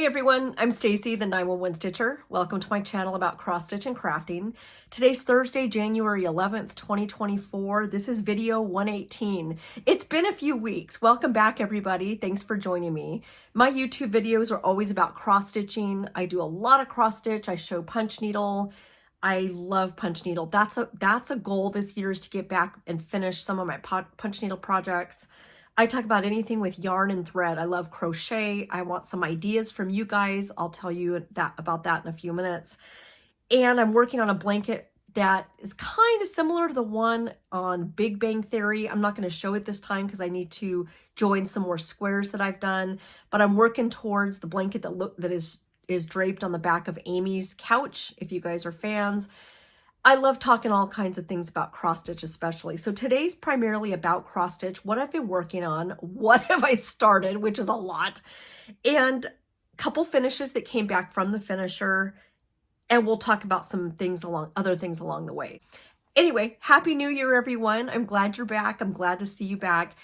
Hey everyone, I'm Stacy, the 911 Stitcher. Welcome to my channel about cross stitch and crafting. Today's Thursday, January 11th, 2024. This is video 118. It's been a few weeks. Welcome back everybody. Thanks for joining me. My YouTube videos are always about cross stitching. I do a lot of cross stitch. I show punch needle. I love punch needle. That's a goal this year, is to get back and finish some of my punch needle projects. I talk about anything with yarn and thread. I love crochet. I want some ideas from you guys. I'll tell you about that in a few minutes. And I'm working on a blanket that is kind of similar to the one on Big Bang Theory. I'm not going to show it this time because I need to join some more squares that I've done. But I'm working towards the blanket that is draped on the back of Amy's couch, if you guys are fans. I love talking all kinds of things about cross stitch especially. So today's primarily about cross stitch, what I've been working on, what have I started, which is a lot, and a couple finishes that came back from the finisher, and we'll talk about some things other things along the way. Anyway, Happy New Year, everyone. I'm glad you're back. I'm glad to see you back.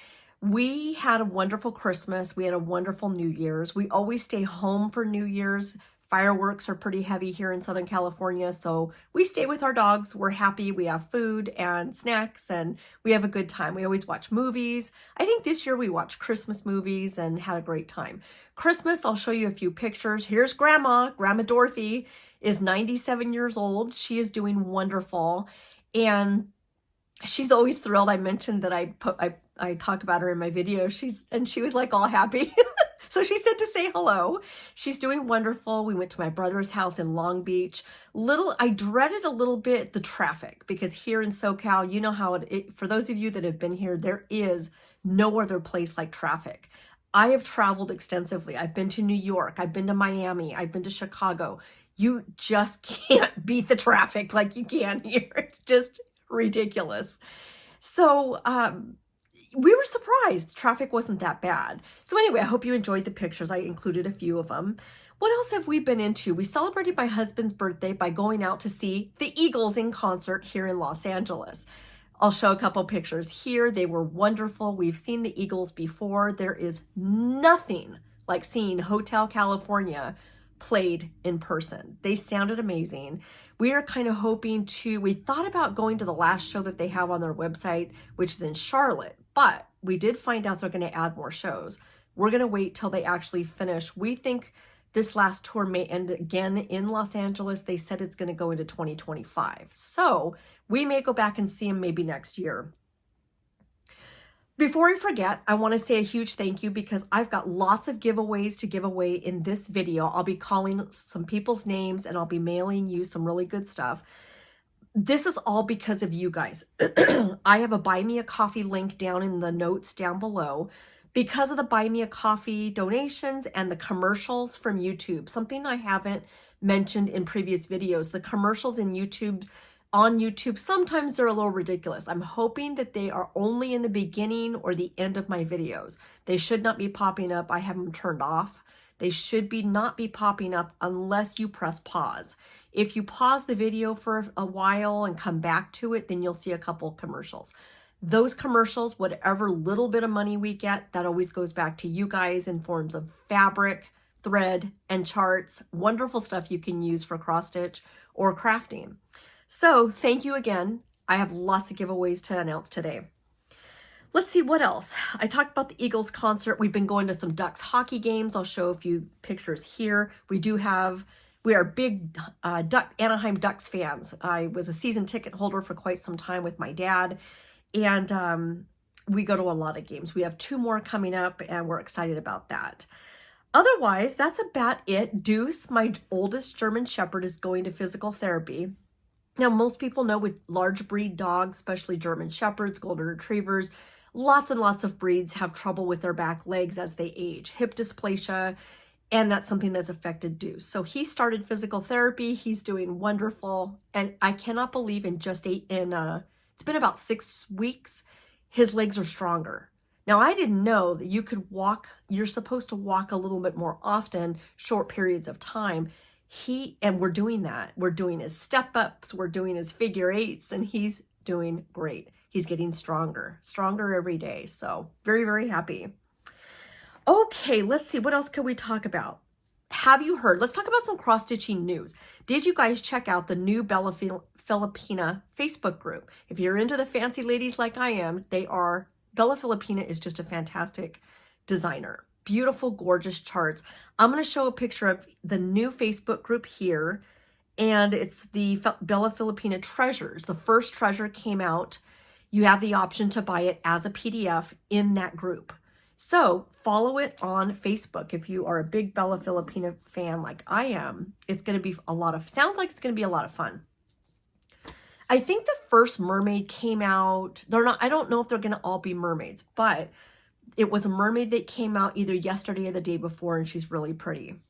We had a wonderful Christmas. We had a wonderful New Year's. We always stay home for New Year's. Fireworks are pretty heavy here in Southern California, so we stay with our dogs. We're happy. We have food and snacks, and we have a good time. We always watch movies. I think this year we watched Christmas movies and had a great time. Christmas, I'll show you a few pictures. Here's Grandma. Grandma Dorothy is 97 years old. She is doing wonderful, and she's always thrilled. I mentioned that I talk about her in my video. She was like all happy. So she said to say hello. She's doing wonderful. We went to my brother's house in Long Beach. I dreaded a little bit the traffic, because here in SoCal, you know how for those of you that have been here, there is no other place like traffic. I have traveled extensively. I've been to New York. I've been to Miami. I've been to Chicago. You just can't beat the traffic like you can here. It's just ridiculous. So, we were surprised traffic wasn't that bad. So anyway, I hope you enjoyed the pictures. I included a few of them. What else have we been into? We celebrated my husband's birthday by going out to see the Eagles in concert here in Los Angeles. I'll show a couple pictures here. They were wonderful. We've seen the Eagles before. There is nothing like seeing Hotel California played in person. They sounded amazing. We are kind of hoping we thought about going to the last show that they have on their website, which is in Charlotte, but we did find out they're going to add more shows. We're going to wait till they actually finish. We think this last tour may end again in Los Angeles. They said it's going to go into 2025. So we may go back and see them maybe next year. Before I forget, I want to say a huge thank you, because I've got lots of giveaways to give away in this video. I'll be calling some people's names and I'll be mailing you some really good stuff. This is all because of you guys. I have a Buy Me a Coffee link down in the notes down below. Because of the Buy Me a Coffee donations and the commercials from YouTube, something I haven't mentioned in previous videos, the commercials on YouTube, sometimes they're a little ridiculous. I'm hoping that they are only in the beginning or the end of my videos. They should not be popping up. I have them turned off. They should not be popping up unless you press pause. If you pause the video for a while and come back to it, then you'll see a couple commercials. Those commercials, whatever little bit of money we get, that always goes back to you guys in forms of fabric, thread, and charts. Wonderful stuff you can use for cross stitch or crafting. So thank you again. I have lots of giveaways to announce today. Let's see what else. I talked about the Eagles concert. We've been going to some Ducks hockey games. I'll show a few pictures here. We are big Anaheim Ducks fans. I was a season ticket holder for quite some time with my dad, and we go to a lot of games. We have 2 more coming up, and we're excited about that. Otherwise, that's about it. Deuce, my oldest German Shepherd, is going to physical therapy. Now, most people know with large breed dogs, especially German Shepherds, Golden Retrievers, lots and lots of breeds have trouble with their back legs as they age, hip dysplasia, and that's something that's affected Deuce. So he started physical therapy. He's doing wonderful, and I cannot believe it's been about 6 weeks, his legs are stronger. Now, I didn't know that you're supposed to walk a little bit more often, short periods of time. And we're doing that. We're doing his step ups, we're doing his figure eights, and he's doing great. He's getting stronger every day. So very, very happy. Okay, let's see. What else could we talk about? have you heard? Let's talk about some cross-stitching news. Did you guys check out the new Filipina Facebook group? If you're into the fancy ladies like I am, Bella Filipina is just a fantastic designer. Beautiful, gorgeous charts. I'm going to show a picture of the new Facebook group here, and it's the Bella Filipina Treasures. The first treasure came out. You have the option to buy it as a PDF in that group. So follow it on Facebook if you are a big Bella Filipina fan like I am. It's going to be sounds like it's going to be a lot of fun. I think the first mermaid came out. I don't know if they're going to all be mermaids, but it was a mermaid that came out either yesterday or the day before, and she's really pretty.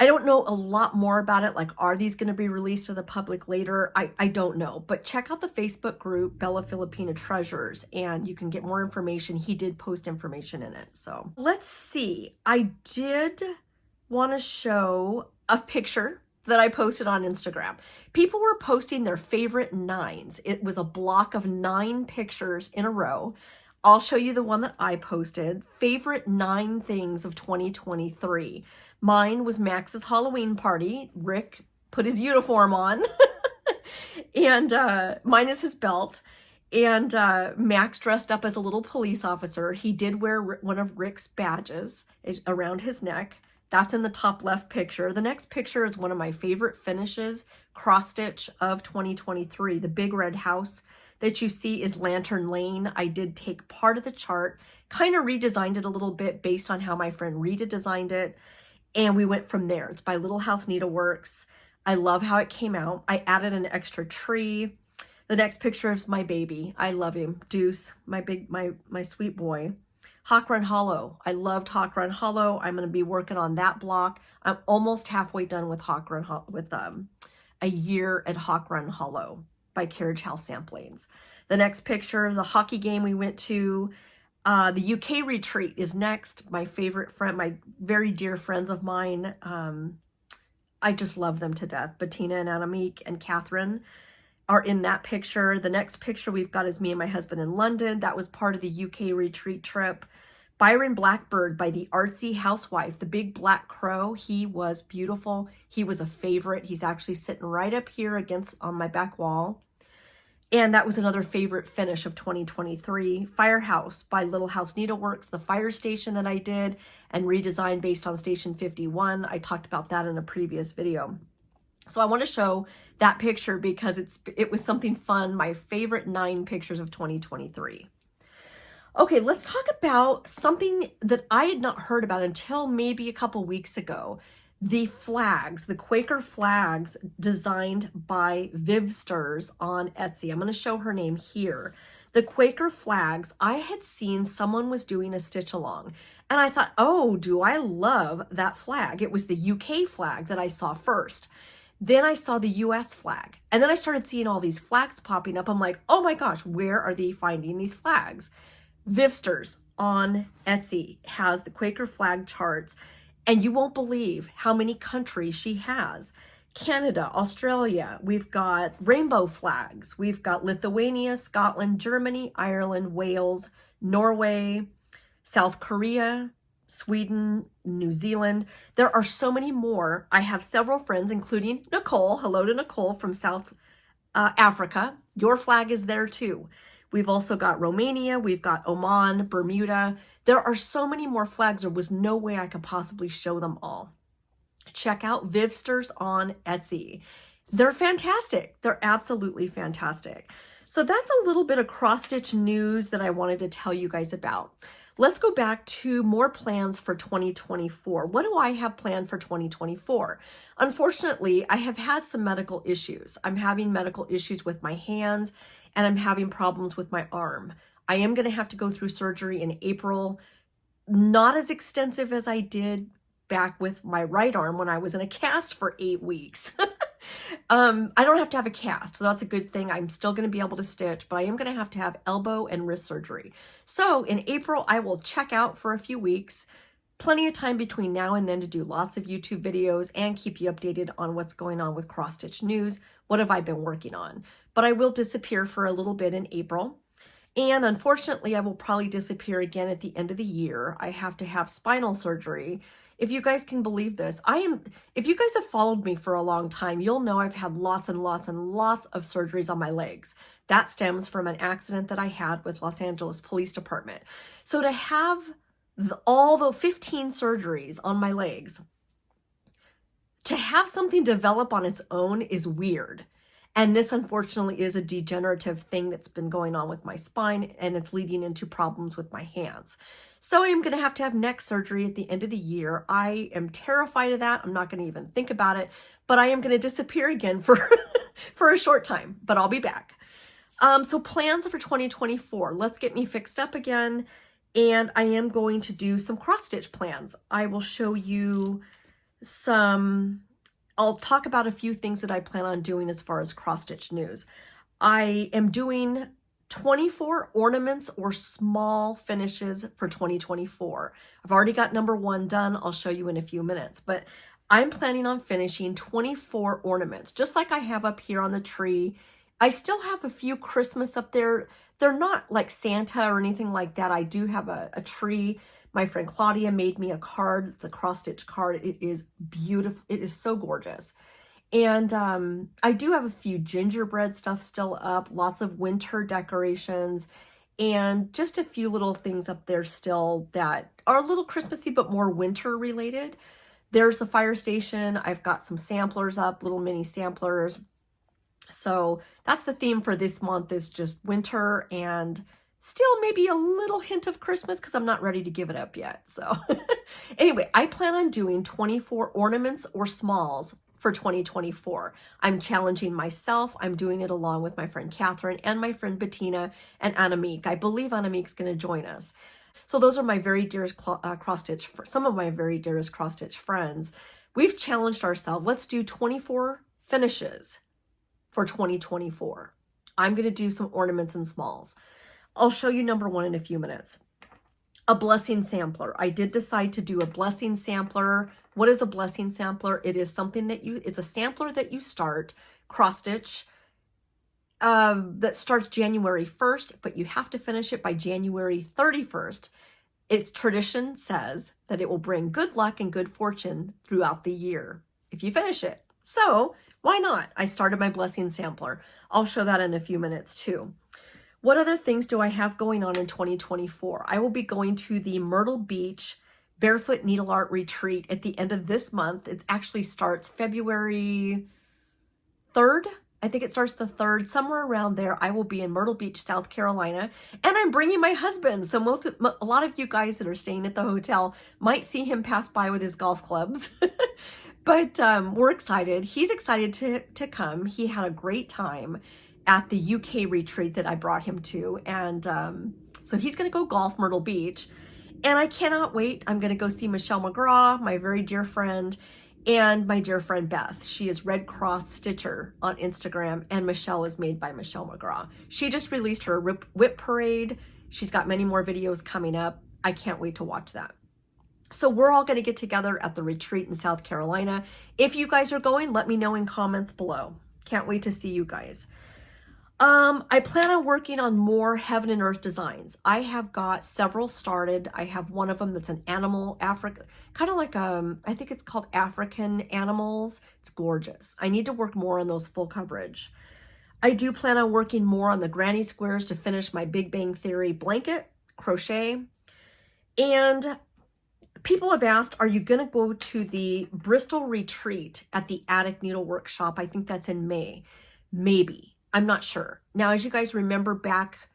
I don't know a lot more about it. Like, are these going to be released to the public later? I don't know. But check out the Facebook group, Bella Filipina Treasures, and you can get more information. He did post information in it. So let's see. I did want to show a picture that I posted on Instagram. People were posting their favorite 9s. It was a block of 9 pictures in a row. I'll show you the one that I posted. Favorite 9 things of 2023. Mine was Max's Halloween party. Rick put his uniform on. And mine is his belt. And Max dressed up as a little police officer. He did wear one of Rick's badges around his neck. That's in the top left picture. The next picture is one of my favorite finishes, cross stitch of 2023. The big red house that you see is Lantern Lane. I did take part of the chart, kind of redesigned it a little bit based on how my friend Rita designed it. And we went from there. It's by Little House Needleworks. I love how it came out. I added an extra tree. The next picture is my baby. I love him. Deuce, my sweet boy. Hawk Run Hollow. I loved Hawk Run Hollow. I'm going to be working on that block. I'm almost halfway done with a year at Hawk Run Hollow by Carriage House Samplings. The next picture, the hockey game we went to. The UK retreat is next. My favorite friend, my very dear friends of mine. I just love them to death. Bettina and Annemiek and Catherine are in that picture. The next picture we've got is me and my husband in London. That was part of the UK retreat trip. Byron Blackbird by the Artsy Housewife, the big black crow. He was beautiful. He was a favorite. He's actually sitting right up here on my back wall. And that was another favorite finish of 2023. Firehouse by Little House Needleworks, the fire station that I did and redesigned based on Station 51. I talked about that in a previous video. So I want to show that picture because it was something fun. My favorite 9 pictures of 2023. Okay, let's talk about something that I had not heard about until maybe a couple weeks ago. The flags, the Quaker flags designed by Vivsters on Etsy. I'm going to show her name here. The Quaker flags, I had seen someone was doing a stitch along and I thought, oh, do I love that flag? It was the UK flag that I saw first. Then I saw the US flag and then I started seeing all these flags popping up. I'm like, oh my gosh, where are they finding these flags? Vivsters on Etsy has the Quaker flag charts. And you won't believe how many countries she has. Canada, Australia, we've got rainbow flags. We've got Lithuania, Scotland, Germany, Ireland, Wales, Norway, South Korea, Sweden, New Zealand. There are so many more. I have several friends, including Nicole. Hello to Nicole from South Africa. Your flag is there too. We've also got Romania, we've got Oman, Bermuda. There are so many more flags. There was no way I could possibly show them all. Check out Vivsters on Etsy. They're fantastic. They're absolutely fantastic. So that's a little bit of cross-stitch news that I wanted to tell you guys about. Let's go back to more plans for 2024. What do I have planned for 2024? Unfortunately, I have had some medical issues. I'm having medical issues with my hands and I'm having problems with my arm. I am going to have to go through surgery in April. Not as extensive as I did back with my right arm when I was in a cast for 8 weeks. I don't have to have a cast, so that's a good thing. I'm still going to be able to stitch, but I am going to have elbow and wrist surgery. So in April, I will check out for a few weeks. Plenty of time between now and then to do lots of YouTube videos and keep you updated on what's going on with cross-stitch news. What have I been working on? But I will disappear for a little bit in April. And unfortunately, I will probably disappear again at the end of the year. I have to have spinal surgery If you guys can believe this, if you guys have followed me for a long time, you'll know I've had lots and lots and lots of surgeries on my legs. That stems from an accident that I had with Los Angeles Police Department. So to have all the 15 surgeries on my legs, to have something develop on its own is weird. And this, unfortunately, is a degenerative thing that's been going on with my spine, and it's leading into problems with my hands. So I am going to have neck surgery at the end of the year. I am terrified of that. I'm not going to even think about it, but I am going to disappear again for, for a short time, but I'll be back. So plans for 2024, let's get me fixed up again. And I am going to do some cross stitch plans. I will show you I'll talk about a few things that I plan on doing as far as cross stitch news. I am doing 24 ornaments or small finishes for 2024. I've already got number 1 done. I'll show you in a few minutes, but I'm planning on finishing 24 ornaments, just like I have up here on the tree. I still have a few Christmas up there. They're not like Santa or anything like that. I do have a tree. My friend Claudia made me a card. It's a cross stitch card. It is beautiful. It is so gorgeous. And I do have a few gingerbread stuff still up, lots of winter decorations, and just a few little things up there still that are a little Christmassy, but more winter related. There's the fire station. I've got some samplers up, little mini samplers. So that's the theme for this month, is just winter and still maybe a little hint of Christmas, because I'm not ready to give it up yet. So anyway, I plan on doing 24 ornaments or smalls for 2024. I'm challenging myself. I'm doing it along with my friend Catherine and my friend Bettina and Annemiek. I believe Annemiek's going to join us. So those are my very dearest cross-stitch, some of my very dearest cross-stitch friends. We've challenged ourselves. Let's do 24 finishes for 2024. I'm going to do some ornaments and smalls. I'll show you number 1 in a few minutes. A blessing sampler. I did decide to do a blessing sampler. What is a blessing sampler? It is something that it's a sampler that you start cross stitch that starts January 1st, but you have to finish it by January 31st. Its tradition says that it will bring good luck and good fortune throughout the year if you finish it. So why not? I started my blessing sampler. I'll show that in a few minutes too. What other things do I have going on in 2024? I will be going to the Myrtle Beach Barefoot Needle Art Retreat at the end of this month. It actually starts February 3rd. I think it starts the 3rd, somewhere around there. I will be in Myrtle Beach, South Carolina, and I'm bringing my husband. So a lot of you guys that are staying at the hotel might see him pass by with his golf clubs. But we're excited. He's excited to come. He had a great time at the UK retreat that I brought him to. And so he's going to go golf Myrtle Beach. And I cannot wait. I'm going to go see Michelle McGraw, my very dear friend, and my dear friend Beth. She is Red Cross Stitcher on Instagram, and Michelle is made by Michelle McGraw. She just released her whip parade. She's got many more videos coming up. I can't wait to watch that. So we're all going to get together at the retreat in South Carolina. If you guys are going, let me know in comments below. Can't wait to see you guys. I plan on working on more heaven and earth designs. I have got several started. I have one of them that's an animal, kind of like, I think it's called African animals. It's gorgeous. I need to work more on those full coverage. I do plan on working more on the granny squares to finish my Big Bang Theory blanket, crochet. And people have asked, are you going to go to the Bristol retreat at the Attic Needle Workshop? I think that's in May. Maybe. I'm not sure. Now, as you guys remember, back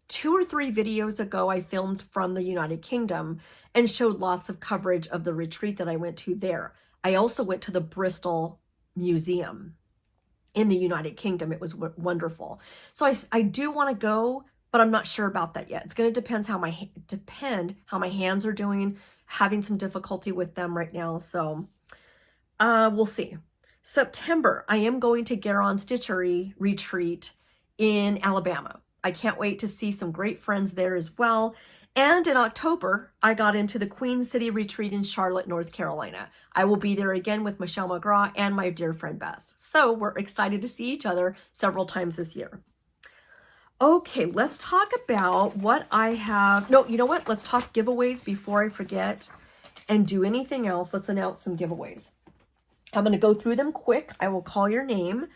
2 or 3 videos ago, I filmed from the United Kingdom and showed lots of coverage of the retreat that I went to there. I also went to the Bristol Museum in the United Kingdom. It was wonderful. So I do want to go, but I'm not sure about that yet. It's going to depend how my hands are doing, having some difficulty with them right now. So we'll see. September, I am going to Garon Stitchery retreat in Alabama. I can't wait to see some great friends there as well. And in October, I got into the Queen City retreat in Charlotte, North Carolina. I will be there again with Michelle McGraw and my dear friend Beth. So we're excited to see each other several times this year. Okay, let's talk about what I have. No, you know what? Let's talk giveaways before I forget. and do anything else, let's announce some giveaways. I'm going to go through them quick. I will call your name.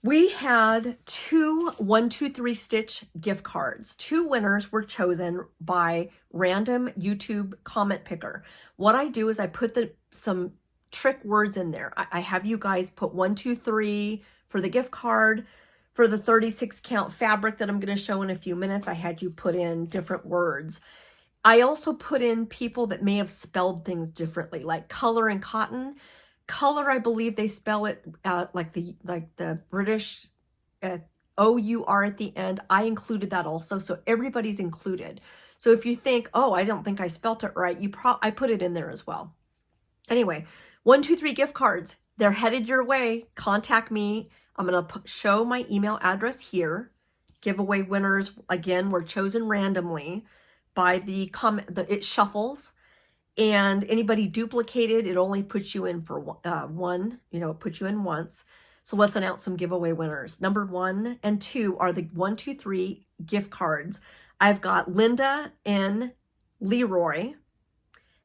We had 2 1-2-3 Stitch gift cards. 2 winners were chosen by random YouTube comment picker. What I do is I put some trick words in there. I have you guys put 1, 2, 3 for the gift card. For the 36 count fabric that I'm going to show in a few minutes, I had you put in different words. I also put in people that may have spelled things differently, like color and cotton. Color, I believe they spell it like the British O-U-R at the end. I included that also, so everybody's included. So if you think, oh, I don't think I spelt it right, I put it in there as well. Anyway, 1, 2, 3 gift cards. They're headed your way. Contact me. I'm going to show my email address here. Giveaway winners, again, were chosen randomly by the comment. It shuffles. And anybody duplicated, it only puts you in for one, it puts you in once. So let's announce some giveaway winners. Number 1 and 2 are the 1, 2, 3 gift cards. I've got Linda N. Leroy,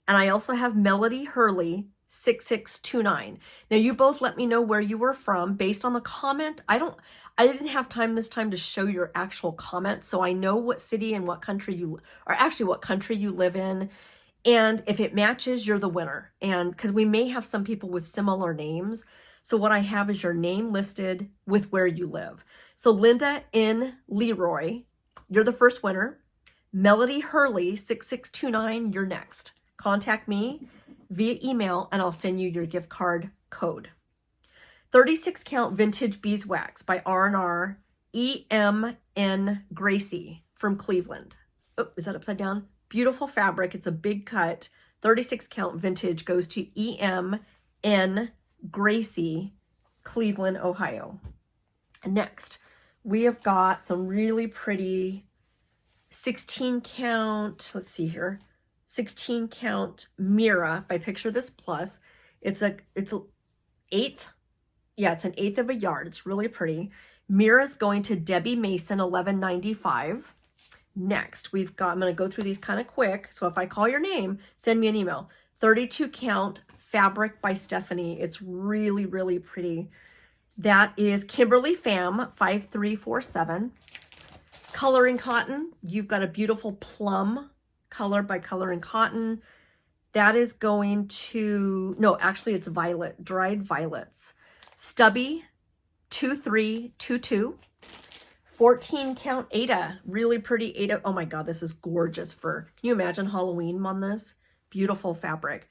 and I also have Melody Hurley 6629. Now you both let me know where you were from based on the comment. I didn't have time this time to show your actual comment, so I know what city and what country what country you live in. And if it matches, you're the winner. And because we may have some people with similar names. So what I have is your name listed with where you live. So Linda N. Leroy, you're the first winner. Melody Hurley, 6629, you're next. Contact me via email and I'll send you your gift card code. 36 count vintage beeswax by R&R E.M.N. Gracie from Cleveland. Oh, is that upside down? Beautiful fabric. It's a big cut. 36 count vintage goes to E.M.N. Gracie, Cleveland, Ohio. Next, we have got some really pretty 16 count, let's see here, 16 count Mira by Picture This Plus. It's an eighth. Yeah, it's an eighth of a yard. It's really pretty. Mira's going to Debbie Mason, $11.95. Next, we've got, I'm going to go through these kind of quick. So if I call your name, send me an email. 32 count fabric by Stephanie. It's really, really pretty. That is Kimberly Pham, 5347. Coloring Cotton. You've got a beautiful plum color by Coloring Cotton. That is going to, no, actually it's violet, dried violets. Stubby, 2322. 14 count Ada, really pretty Ada. Oh my God, this is gorgeous fur. Can you imagine Halloween on this? Beautiful fabric.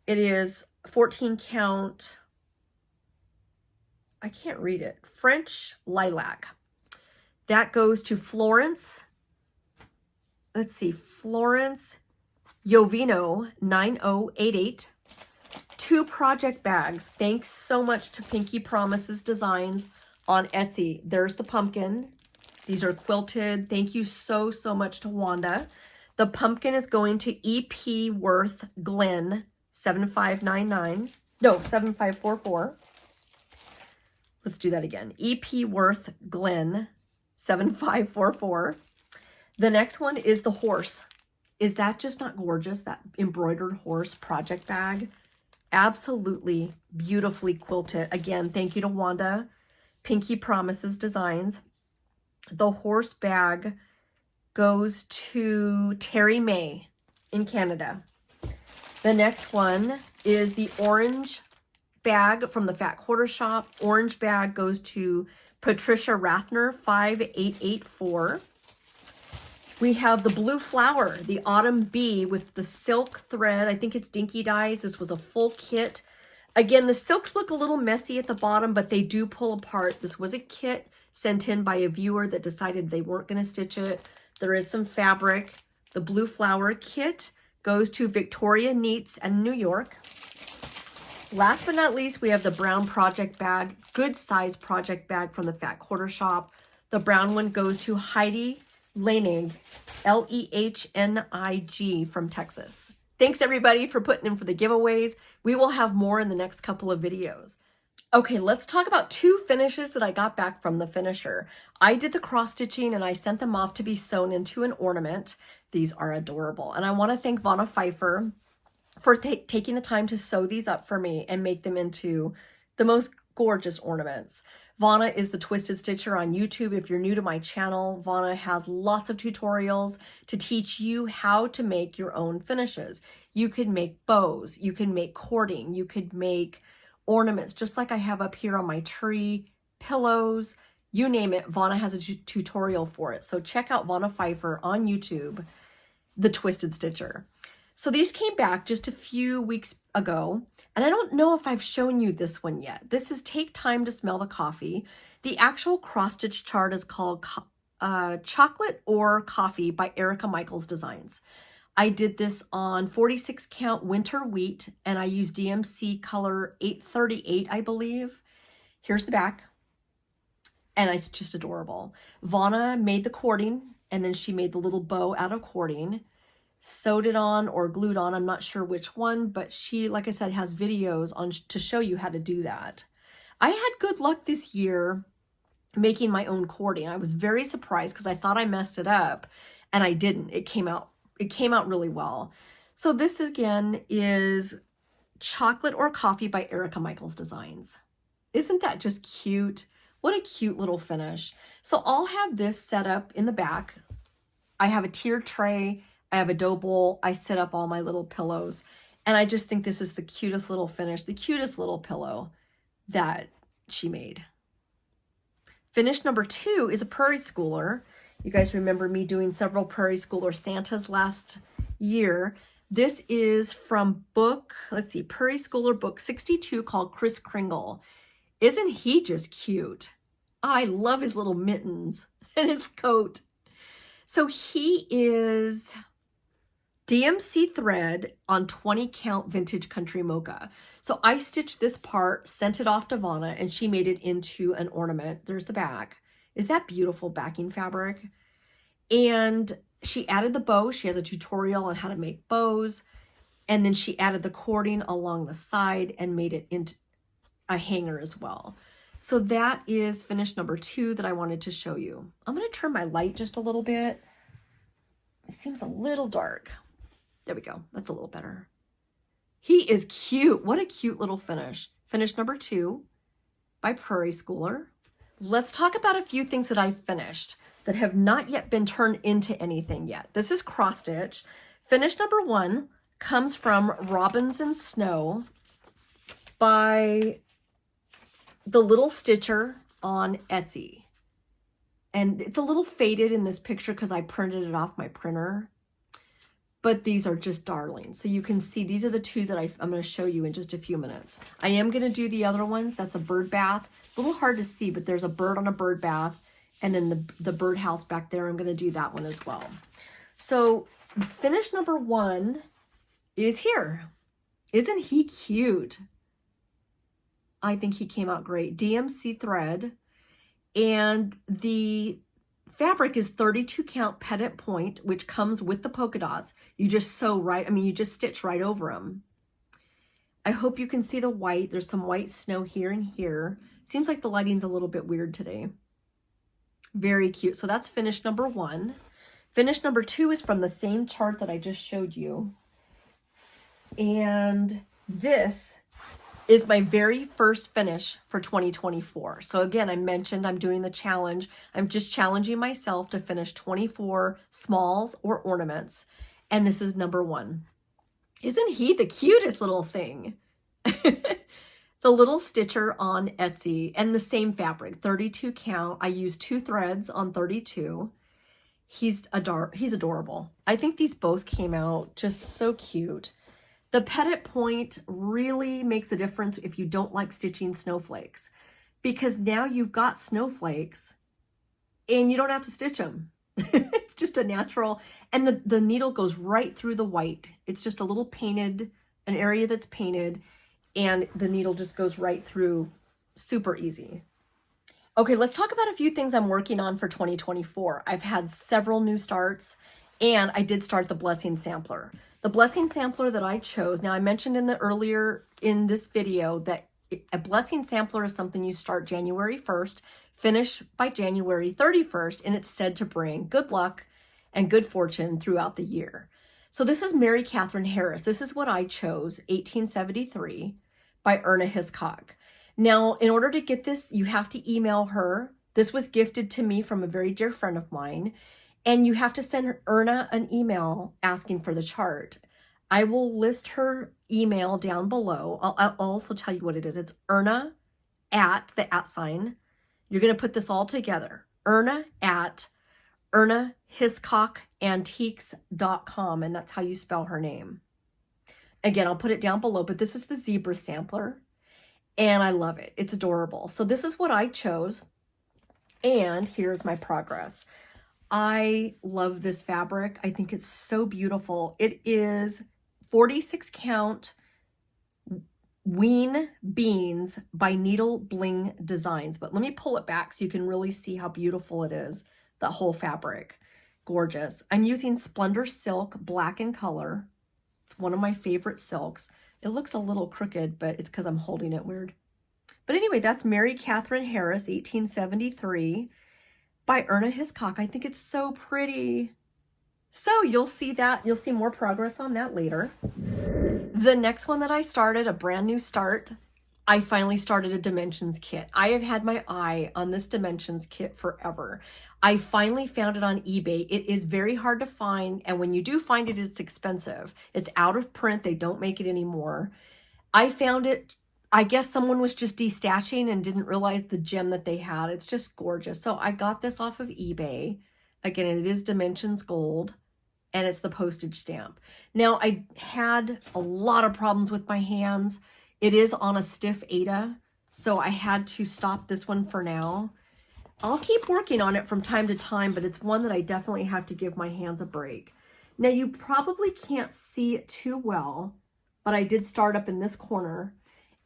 It is 14 count, I can't read it, French lilac. That goes to Florence. Let's see, Florence Jovino, 9088. 2 project bags. Thanks so much to Pinky Promises Designs on Etsy. There's the pumpkin. These are quilted. Thank you so, so much to Wanda. The pumpkin is going to EP Worth Glenn, 7599. No, 7544. Let's do that again. EP Worth Glenn, 7544. The next one is the horse. Is that just not gorgeous? That embroidered horse project bag. Absolutely beautifully quilted. Again, thank you to Wanda. Pinky Promises Designs. The horse bag goes to Terry May in Canada. The next one is the orange bag from the Fat Quarter Shop. Orange bag goes to Patricia Rathner, 5884. We have the blue flower, the autumn bee with the silk thread. I think it's Dinky Dyes. This was a full kit. Again, the silks look a little messy at the bottom, but they do pull apart. This was a kit sent in by a viewer that decided they weren't going to stitch it. There is some fabric. The blue flower kit goes to Victoria Neats in New York. Last but not least, we have the brown project bag, good size project bag from the Fat Quarter Shop. The brown one goes to Heidi Lenig, Lehnig from Texas. Thanks everybody for putting in for the giveaways. We will have more in the next couple of videos. Okay, let's talk about 2 finishes that I got back from the finisher. I did the cross stitching and I sent them off to be sewn into an ornament. These are adorable. And I want to thank Vonna Pfeiffer for taking the time to sew these up for me and make them into the most gorgeous ornaments. Vonna is the Twisted Stitcher on YouTube. If you're new to my channel, Vonna has lots of tutorials to teach you how to make your own finishes. You can make bows, you can make cording, you could make ornaments, just like I have up here on my tree, pillows, you name it. Vonna has a tutorial for it. So check out Vonna Pfeiffer on YouTube, the Twisted Stitcher. So these came back just a few weeks ago, and I don't know if I've shown you this one yet. This is Take Time to Smell the Coffee. The actual cross-stitch chart is called Chocolate or Coffee by Erica Michaels Designs. I did this on 46 count winter wheat, and I used DMC color 838, I believe. Here's the back, and it's just adorable. Vonna made the cording, and then she made the little bow out of cording. Sewed it on or glued on, I'm not sure which one, but she, like I said, has videos on to show you how to do that. I had good luck this year making my own cording. I was very surprised because I thought I messed it up, and I didn't. It came out really well. So this again is Chocolate or Coffee by Erica Michaels Designs. Isn't that just cute? What a cute little finish. So I'll have this set up in the back. I have a tiered tray, I have a dough bowl, I set up all my little pillows, and I just think this is the cutest little finish, the cutest little pillow that she made. Finish number 2 is a Prairie Schooler. You guys remember me doing several Prairie Schooler Santas last year. This is from book, let's see, Prairie Schooler book 62 called Kris Kringle. Isn't he just cute? I love his little mittens and his coat. So he is DMC thread on 20 count vintage country mocha. So I stitched this part, sent it off to Vonna, and she made it into an ornament. There's the back. Is that beautiful backing fabric? And she added the bow. She has a tutorial on how to make bows. And then she added the cording along the side and made it into a hanger as well. So that is finish number 2 that I wanted to show you. I'm going to turn my light just a little bit. It seems a little dark. There we go. That's a little better. He is cute. What a cute little finish. Finish number 2 by Prairie Schooler. Let's talk about a few things that I've finished that have not yet been turned into anything yet. This is cross stitch. Finish number 1 comes from Robins and Snow by the Little Stitcher on Etsy. And it's a little faded in this picture because I printed it off my printer. But these are just darlings. So you can see these are the 2 that I'm going to show you in just a few minutes. I am going to do the other ones. That's a bird bath. A little hard to see, but there's a bird on a bird bath. And then the birdhouse back there, I'm going to do that one as well. So finish number 1 is here. Isn't he cute? I think he came out great. DMC thread. And the fabric is 32 count petit point, which comes with the polka dots. You just sew right, you just stitch right over them. I hope you can see the white. There's some white snow here and here. Seems like the lighting's a little bit weird today. Very cute. So that's finish number 1. Finish number 2 is from the same chart that I just showed you. And this is my very first finish for 2024. So again, I mentioned I'm doing the challenge. I'm just challenging myself to finish 24 smalls or ornaments. And this is number 1. Isn't he the cutest little thing? The Little Stitcher on Etsy, and the same fabric, 32 count. I used 2 threads on 32. He's adorable. I think these both came out just so cute. The petit point really makes a difference if you don't like stitching snowflakes, because now you've got snowflakes and you don't have to stitch them. It's just a natural, and the needle goes right through the white. It's just a little painted, an area that's painted, and the needle just goes right through, super easy. Okay, let's talk about a few things I'm working on for 2024. I've had several new starts, and I did start the Blessing Sampler. The Blessing Sampler that I chose, now I mentioned earlier in this video that a Blessing Sampler is something you start January 1st, finish by January 31st, and it's said to bring good luck and good fortune throughout the year. So this is Mary Catherine Harris. This is what I chose, 1873 by Erna Hiscock. Now, in order to get this, you have to email her. This was gifted to me from a very dear friend of mine. And you have to send Erna an email asking for the chart. I will list her email down below. I'll also tell you what it is. It's Erna at the @ sign. You're going to put this all together. Erna at ErnaHiscockantiques.com, and that's how you spell her name. Again, I'll put it down below, but this is the zebra sampler, and I love it. It's adorable. So this is what I chose, and here's my progress. I love this fabric. I think it's so beautiful. It is 46 count Ween Beans by Needle Bling Designs. But let me pull it back so you can really see how beautiful it is. The whole fabric. Gorgeous. I'm using Splendor Silk Black in color. It's one of my favorite silks. It looks a little crooked, but it's because I'm holding it weird. But anyway, that's Mary Catherine Harris, 1873. By Erna Hiscock. I think it's so pretty. So you'll see that. You'll see more progress on that later. The next one that I started, a brand new start, I finally started a dimensions kit. I have had my eye on this dimensions kit forever. I finally found it on eBay. It is very hard to find, and when you do find it, it's expensive. It's out of print. They don't make it anymore. I found it, I guess someone was just destashing and didn't realize the gem that they had. It's just gorgeous. So I got this off of eBay. Again, it is Dimensions Gold, and it's the postage stamp. Now, I had a lot of problems with my hands. It is on a stiff Aida, so I had to stop this one for now. I'll keep working on it from time to time, but it's one that I definitely have to give my hands a break. Now, you probably can't see it too well, but I did start up in this corner.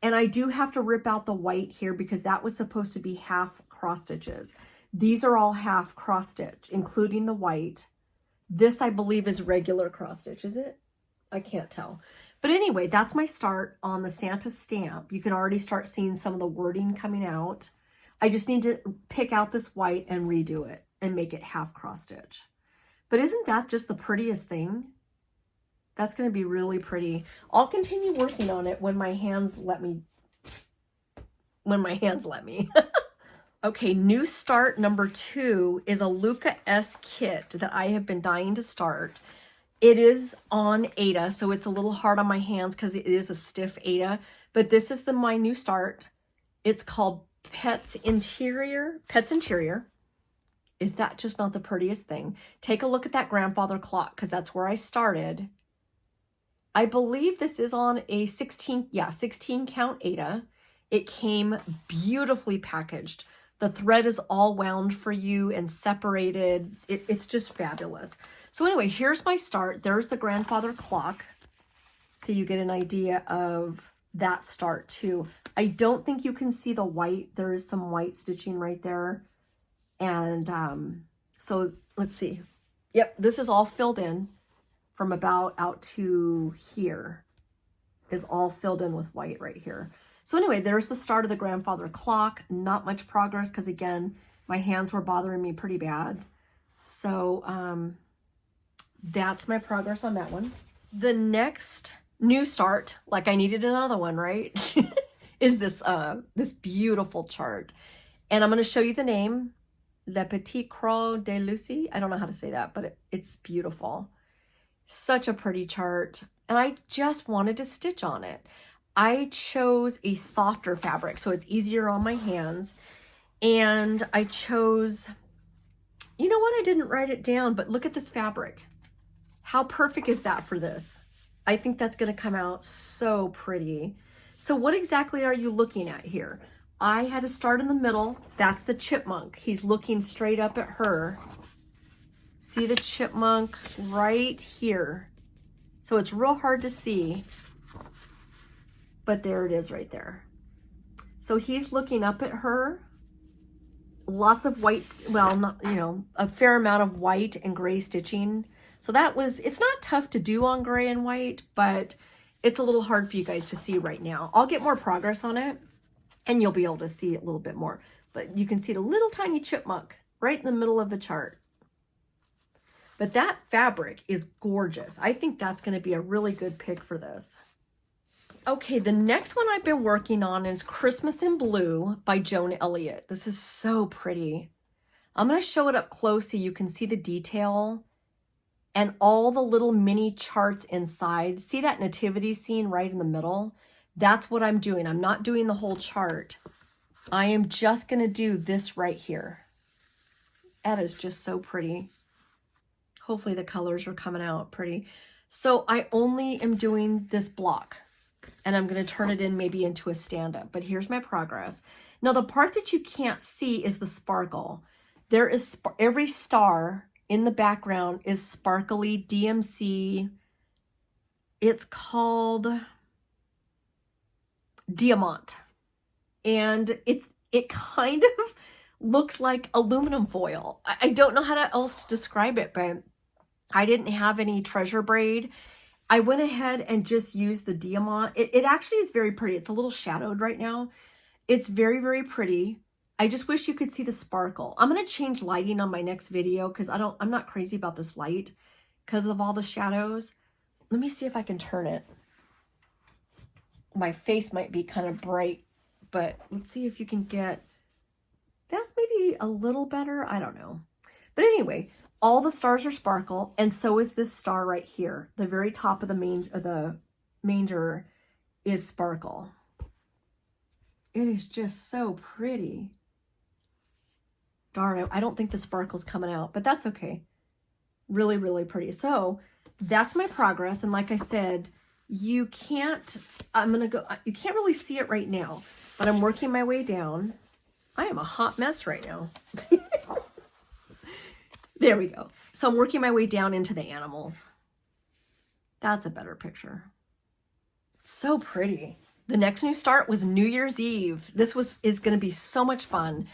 And I do have to rip out the white here because that was supposed to be half cross stitches. These are all half cross stitch, including the white. This, I believe, is regular cross stitch, is it? I can't tell. But anyway, that's my start on the Santa stamp. You can already start seeing some of the wording coming out. I just need to pick out this white and redo it and make it half cross stitch. But isn't that just the prettiest thing? That's going to be really pretty. I'll continue working on it when my hands let me. Okay, new start number 2 is a Luca S kit that I have been dying to start. It is on Aida, so it's a little hard on my hands because it is a stiff Aida. But this is my new start. It's called Pet's Interior. Is that just not the prettiest thing? Take a look at that grandfather clock because that's where I started. I believe this is on a 16 count Aida. It came beautifully packaged. The thread is all wound for you and separated. It's just fabulous. So anyway, here's my start. There's the grandfather clock. So you get an idea of that start too. I don't think you can see the white. There is some white stitching right there. And so let's see. Yep, this is all filled in from about out to here is all filled in with white right here. So anyway, there's the start of the grandfather clock. Not much progress because, again, my hands were bothering me pretty bad. So that's my progress on that one. The next new start, like I needed another one, right, is this beautiful chart. And I'm going to show you the name, Le Petit Croix de Lucie. I don't know how to say that, but it's beautiful. Such a pretty chart. And I just wanted to stitch on it. I chose a softer fabric, so it's easier on my hands. And I chose, you know what? I didn't write it down, but look at this fabric. How perfect is that for this? I think that's going to come out so pretty. So what exactly are you looking at here? I had to start in the middle. That's the chipmunk. He's looking straight up at her. See the chipmunk right here. So it's real hard to see. But there it is right there. So he's looking up at her. Lots of white, well, not, you know, a fair amount of white and gray stitching. So that was, it's not tough to do on gray and white, but it's a little hard for you guys to see right now. I'll get more progress on it and you'll be able to see it a little bit more. But you can see the little tiny chipmunk right in the middle of the chart. But that fabric is gorgeous. I think that's going to be a really good pick for this. Okay, the next one I've been working on is Christmas in Blue by Joan Elliott. This is so pretty. I'm going to show it up close so you can see the detail and all the little mini charts inside. See that nativity scene right in the middle? That's what I'm doing. I'm not doing the whole chart. I am just going to do this right here. That is just so pretty. Hopefully the colors are coming out pretty. So I only am doing this block. And I'm going to turn it in maybe into a stand-up. But here's my progress. Now, the part that you can't see is the sparkle. There is every star in the background is sparkly DMC. It's called Diamant. And it kind of looks like aluminum foil. I don't know how else to describe it, but I didn't have any treasure braid. I went ahead and just used the Diamant. It actually is very pretty. It's a little shadowed right now. It's very, very pretty. I just wish you could see the sparkle. I'm going to change lighting on my next video because I'm not crazy about this light because of all the shadows. Let me see if I can turn it. My face might be kind of bright, but let's see if you can get, that's maybe a little better. I don't know. But anyway, all the stars are sparkle, and so is this star right here. The very top of the manger is sparkle. It is just so pretty. Darn it, I don't think the sparkle's coming out, but that's okay. Really, really pretty. So that's my progress, and like I said, you can't really see it right now, but I'm working my way down. I am a hot mess right now. There we go. So I'm working my way down into the animals. That's a better picture. So pretty. The next new start was New Year's Eve. This is going to be so much fun.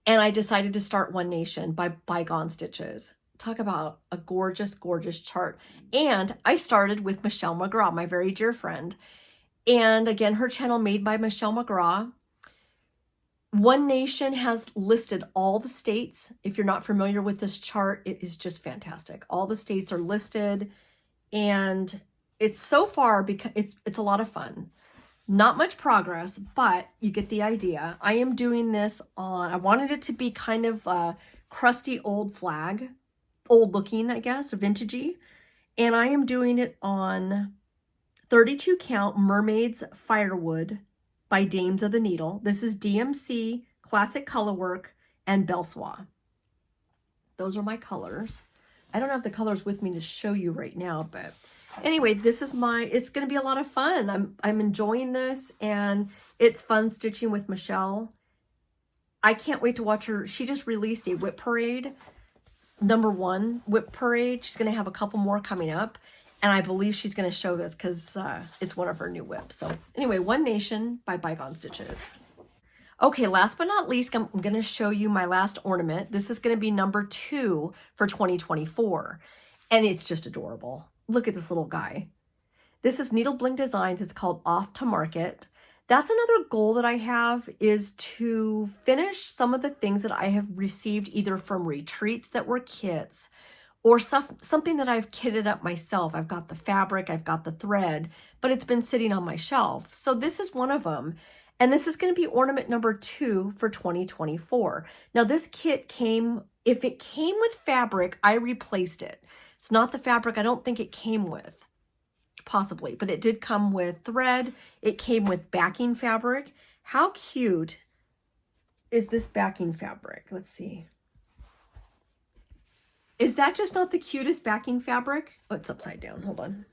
And I decided to start One Nation by Bygone Stitches. Talk about a gorgeous, gorgeous chart. And I started with Michelle McGraw, my very dear friend. And again, her channel Made by Michelle McGraw. One Nation has listed all the states. If you're not familiar with this chart, it is just fantastic. All the states are listed, and it's so far because it's a lot of fun. Not much progress, but you get the idea. I am doing this on, I wanted it to be kind of a crusty old flag, old looking, I guess, vintagey. And I am doing it on 32 count Mermaids Firewood by Dames of the Needle. This is DMC, Classic Colorwork, and Belsois. Those are my colors. I don't have the colors with me to show you right now, but anyway, this is it's going to be a lot of fun. I'm enjoying this, and it's fun stitching with Michelle. I can't wait to watch her. She just released a whip parade, #1 whip parade. She's going to have a couple more coming up. And I believe she's going to show this because it's one of her new whips. So anyway, One Nation by Bygone Stitches. Okay, last but not least, I'm going to show you my last ornament. This is going to be #2 for 2024. And it's just adorable. Look at this little guy. This is Needle Bling Designs. It's called Off to Market. That's another goal that I have, is to finish some of the things that I have received either from retreats that were kits, or something that I've kitted up myself. I've got the fabric, I've got the thread, but it's been sitting on my shelf. So this is one of them. And this is going to be ornament #2 for 2024. Now this kit if it came with fabric, I replaced it. It's not the fabric I don't think it came with, possibly, but it did come with thread. It came with backing fabric. How cute is this backing fabric? Let's see. Is that just not the cutest backing fabric? Oh, it's upside down. Hold on.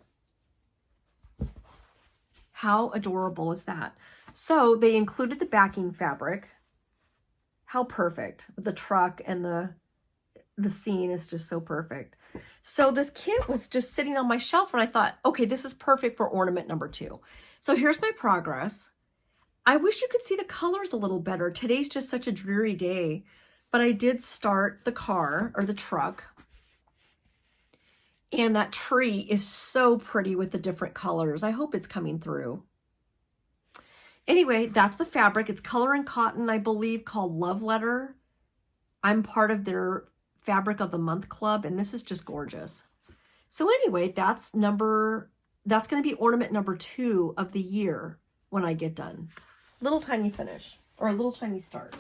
How adorable is that? So they included the backing fabric. How perfect. The truck and the scene is just so perfect. So this kit was just sitting on my shelf, and I thought, okay, this is perfect for ornament #2. So here's my progress. I wish you could see the colors a little better. Today's just such a dreary day, but I did start the car, or the truck. And that tree is so pretty with the different colors. I hope it's coming through. Anyway, that's the fabric. It's color and cotton, I believe, called Love Letter. I'm part of their Fabric of the Month Club, and this is just gorgeous. So anyway, that's going to be ornament number 2 of the year when I get done. Little tiny finish, or a little tiny start.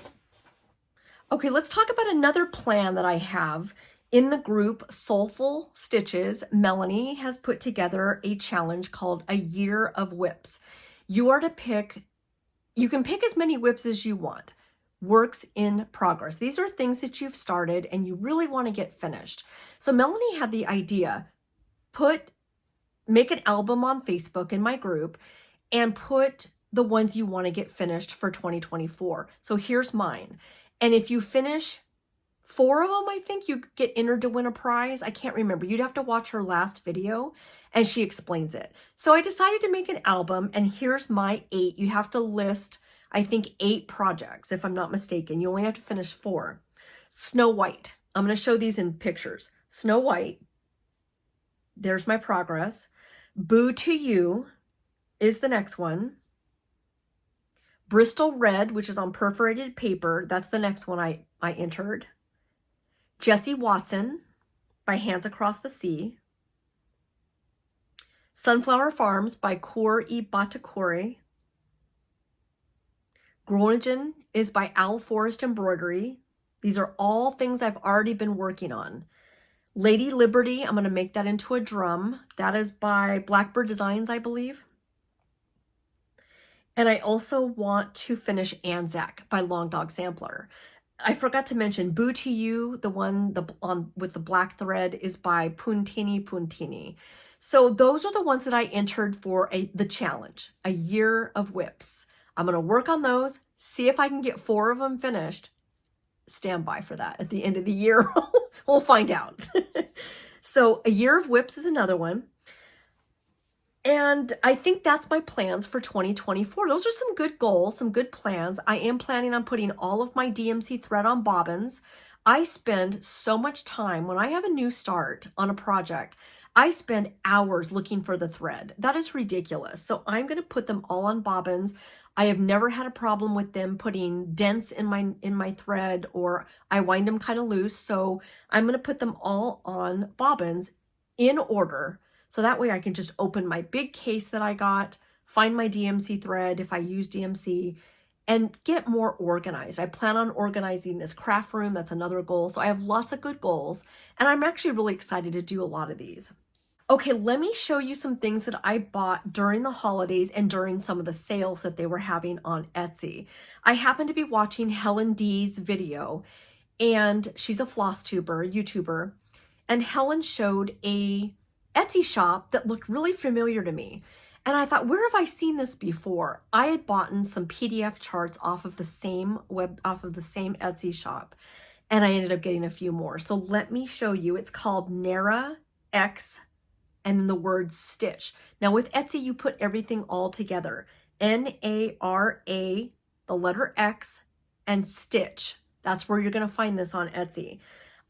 Okay, let's talk about another plan that I have. In the group Soulful Stitches, Melanie has put together a challenge called A Year of Whips. You are to pick, you can pick as many whips as you want. Works in progress. These are things that you've started and you really want to get finished. So Melanie had the idea, make an album on Facebook in my group and put the ones you want to get finished for 2024. So here's mine. And if you finish 4 of them, I think you get entered to win a prize. I can't remember. You'd have to watch her last video and she explains it. So I decided to make an album and here's my 8. You have to list, I think, 8 projects, if I'm not mistaken. You only have to finish 4. Snow White. I'm going to show these in pictures. Snow White. There's my progress. Boo to You is the next one. Bristol Red, which is on perforated paper. That's the next one I entered. Jessie Watson by Hands Across the Sea. Sunflower Farms by Kor E. Batakore. Groningen is by Owl Forest Embroidery. These are all things I've already been working on. Lady Liberty, I'm going to make that into a drum. That is by Blackbird Designs, I believe. And I also want to finish Anzac by Long Dog Sampler. I forgot to mention Boo to You, the one with the black thread, is by Puntini. So those are the ones that I entered for the challenge, A Year of Whips. I'm going to work on those, see if I can get 4 of them finished. Stand by for that at the end of the year. We'll find out. So A Year of Whips is another one. And I think that's my plans for 2024. Those are some good goals, some good plans. I am planning on putting all of my DMC thread on bobbins. I spend so much time when I have a new start on a project. I spend hours looking for the thread. That is ridiculous. So I'm going to put them all on bobbins. I have never had a problem with them putting dents in my thread, or I wind them kind of loose. So I'm going to put them all on bobbins in order. So that way I can just open my big case that I got, find my DMC thread if I use DMC, and get more organized. I plan on organizing this craft room. That's another goal. So I have lots of good goals, and I'm actually really excited to do a lot of these. Okay, let me show you some things that I bought during the holidays and during some of the sales that they were having on Etsy. I happened to be watching Helen D's video, and she's a Flosstuber, YouTuber, and Helen showed a Etsy shop that looked really familiar to me. And I thought, where have I seen this before? I had bought some PDF charts off of the same Etsy shop, and I ended up getting a few more. So let me show you. It's called NARAxstitch, and then the word stitch. Now with Etsy, you put everything all together. N-A-R-A, the letter X, and stitch. That's where you're going to find this on Etsy.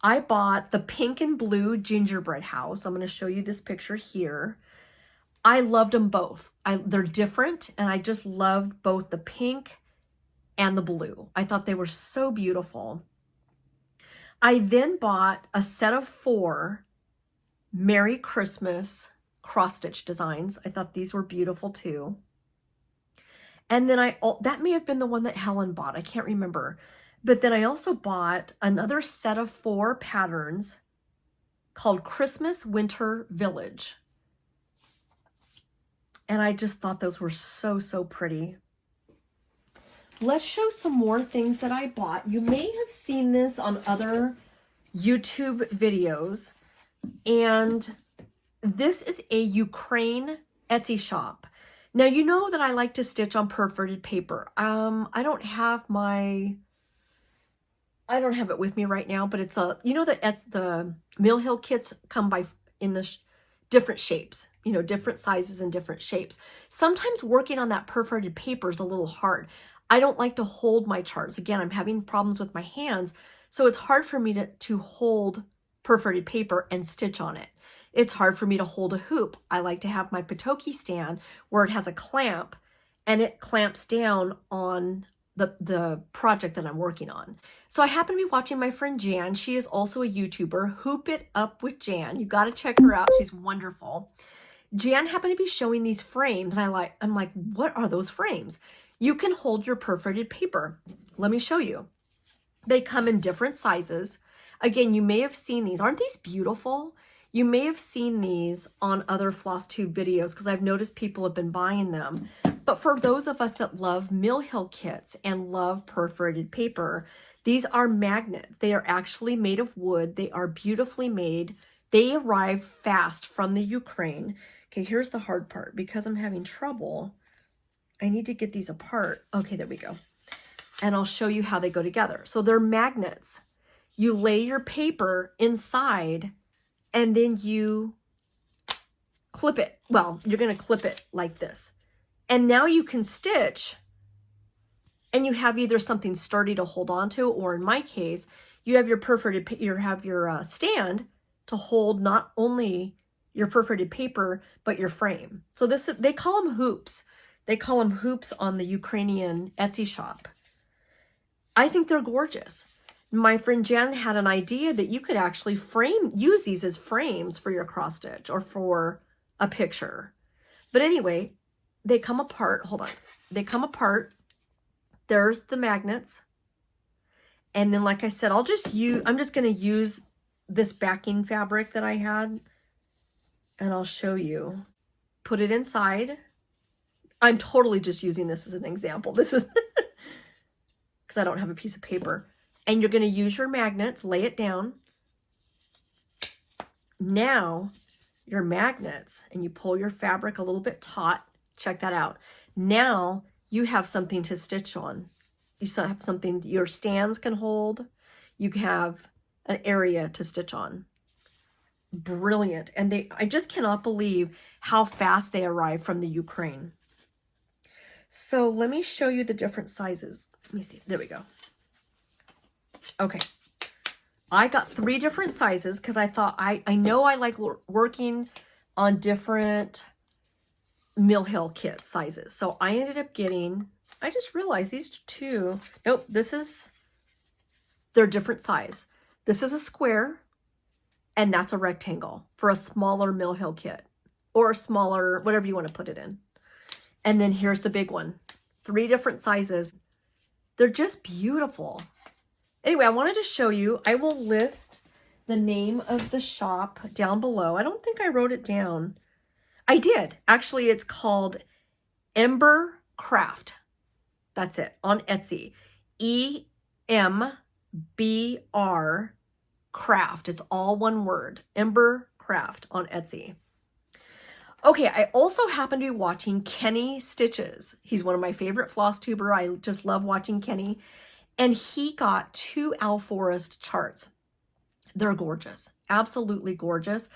I bought the pink and blue gingerbread house. I'm going to show you this picture here. I loved them both. They're different, and I just loved both the pink and the blue. I thought they were so beautiful. I then bought a set of 4 Merry Christmas cross-stitch designs. I thought these were beautiful too. And then that may have been the one that Helen bought. I can't remember. But then I also bought another set of 4 patterns called Christmas Winter Village. And I just thought those were so, so pretty. Let's show some more things that I bought. You may have seen this on other YouTube videos. And this is a Ukraine Etsy shop. Now, you know that I like to stitch on perforated paper. I don't have it with me right now, but it's the Mill Hill kits come in the different shapes, different sizes and different shapes. Sometimes working on that perforated paper is a little hard. I don't like to hold my charts. Again, I'm having problems with my hands, so it's hard for me to hold perforated paper and stitch on it. It's hard for me to hold a hoop. I like to have my Patoki stand where it has a clamp and it clamps down on the project that I'm working on. So I happen to be watching my friend Jan. She is also a YouTuber, Hoop It Up with Jan. You got to check her out. She's wonderful. Jan happened to be showing these frames, and I'm like, what are those frames? You can hold your perforated paper. Let me show you. They come in different sizes. Again, you may have seen these. Aren't these beautiful? You may have seen these on other Flosstube videos because I've noticed people have been buying them. But for those of us that love Mill Hill kits and love perforated paper, these are magnet. They are actually made of wood. They are beautifully made. They arrive fast from the Ukraine. Okay, here's the hard part. Because I'm having trouble, I need to get these apart. Okay, there we go. And I'll show you how they go together. So they're magnets. You lay your paper inside and then you clip it. Well, you're going to clip it like this. And now you can stitch, and you have either something sturdy to hold on to, or in my case, you have your perforated, you have your stand to hold not only your perforated paper, but your frame. So this, they call them hoops. They call them hoops on the Ukrainian Etsy shop. I think they're gorgeous. My friend Jen had an idea that you could actually use these as frames for your cross stitch or for a picture. But anyway, they come apart. Hold on. They come apart. There's the magnets. And then, like I said, I'm just going to use this backing fabric that I had, and I'll show you. Put it inside. I'm totally just using this as an example. This is because I don't have a piece of paper. And you're going to use your magnets, lay it down. Now, your magnets, and you pull your fabric a little bit taut. Check that out. Now, you have something to stitch on. You have something your stands can hold. You have an area to stitch on. Brilliant. And I just cannot believe how fast they arrive from the Ukraine. So let me show you the different sizes. Let me see. There we go. Okay. I got 3 different sizes because I thought I know I like working on different Mill Hill kit sizes. So I ended up getting, I just realized these 2, nope, they're different size. This is a square, and that's a rectangle for a smaller Mill Hill kit, or a smaller, whatever you want to put it in. And then here's the big one. 3 different sizes. They're just beautiful. Anyway, I wanted to show you. I will list the name of the shop down below. I don't think I wrote it down. I did. Actually, it's called Embrcraft. That's it, on Etsy. E-M-B-R Craft. It's all one word. Embrcraft on Etsy. Okay, I also happen to be watching Kenny Stitches. He's one of my favorite Flosstuber. I just love watching Kenny. And he got 2 Owl Forest charts. They're gorgeous. Absolutely gorgeous.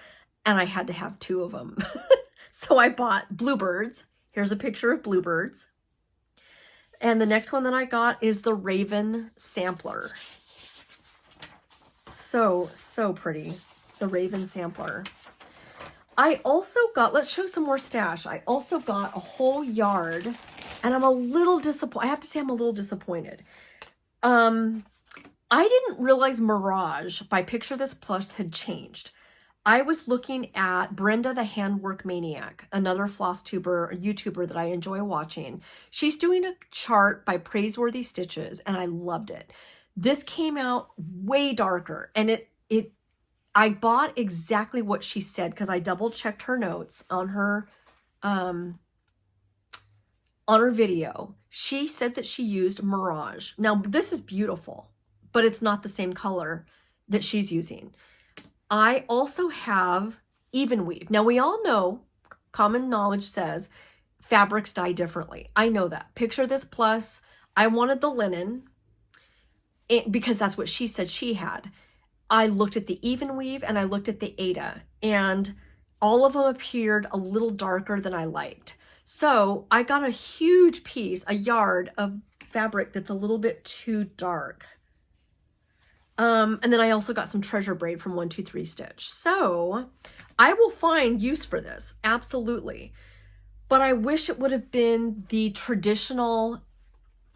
And I had to have 2 of them. So I bought bluebirds. Here's a picture of bluebirds. And the next one that I got is the Raven Sampler. So pretty. The Raven Sampler. I also got, let's show some more stash. I also got a whole yard, and I'm a little disappointed. I have to say I'm a little disappointed. I didn't realize Mirage by Picture This Plus had changed. I was looking at Brenda, the HandworkManiac, another Flosstuber, a YouTuber that I enjoy watching. She's doing a chart by Praiseworthy Stitches, and I loved it. This came out way darker, and I bought exactly what she said because I double checked her notes on her video. She said that she used Mirage. Now, this is beautiful, but it's not the same color that she's using. I also have Even Weave. Now, we all know, common knowledge says, fabrics dye differently. I know that. Picture This Plus, I wanted the linen because that's what she said she had. I looked at the Even Weave and I looked at the Ada, and all of them appeared a little darker than I liked. So I got a huge piece, a yard of fabric that's a little bit too dark. And then I also got some treasure braid from 123 Stitch. So I will find use for this, absolutely. But I wish it would have been the traditional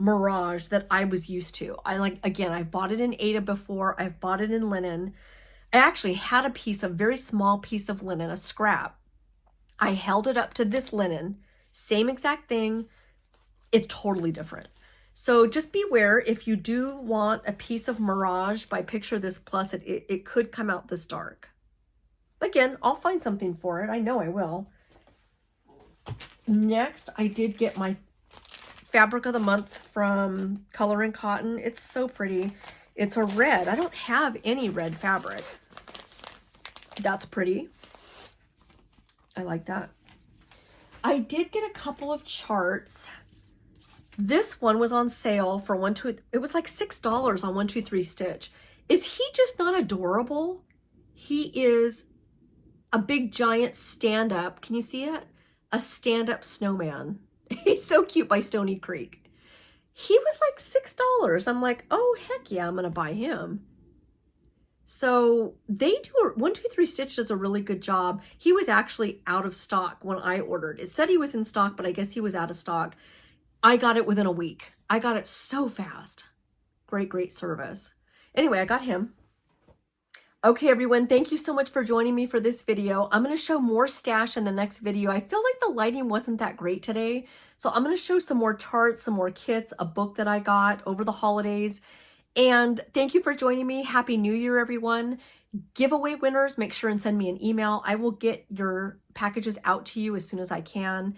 mirage that I was used to. Again, I've bought it in Aida before. I've bought it in linen. I actually had a very small piece of linen, a scrap. I held it up to this linen, same exact thing. It's totally different. So just beware if you do want a piece of mirage by Picture This Plus, it could come out this dark. Again, I'll find something for it. I know I will. Next, I did get my fabric of the month from Color and Cotton. It's so pretty. It's a red. I don't have any red fabric. That's pretty. I like that. I did get a couple of charts. This one was on sale for it was like $6 on 123 Stitch. Is he just not adorable? He is a big giant stand-up. Can you see it? A stand-up snowman. He's so cute, by Stony Creek. He was like $6. I'm like, oh, heck yeah, I'm going to buy him. So they do, 123 Stitch does a really good job. He was actually out of stock when I ordered. It said he was in stock, but I guess he was out of stock. I got it within a week. I got it so fast. Great, great service. Anyway, I got him. Okay, everyone, thank you so much for joining me for this video. I'm going to show more stash in the next video. I feel like the lighting wasn't that great today, so I'm going to show some more charts, some more kits, a book that I got over the holidays. And thank you for joining me. Happy New Year, everyone. Giveaway winners, make sure and send me an email. I will get your packages out to you as soon as I can.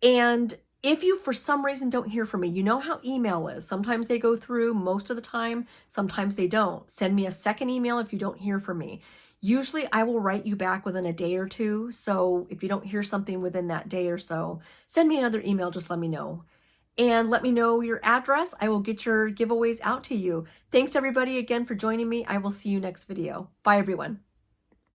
And if you, for some reason, don't hear from me, you know how email is. Sometimes they go through, most of the time, sometimes they don't. Send me a second email if you don't hear from me. Usually I will write you back within a day or two. So if you don't hear something within that day or so, send me another email, just let me know. And let me know your address. I will get your giveaways out to you. Thanks everybody again for joining me. I will see you next video. Bye everyone.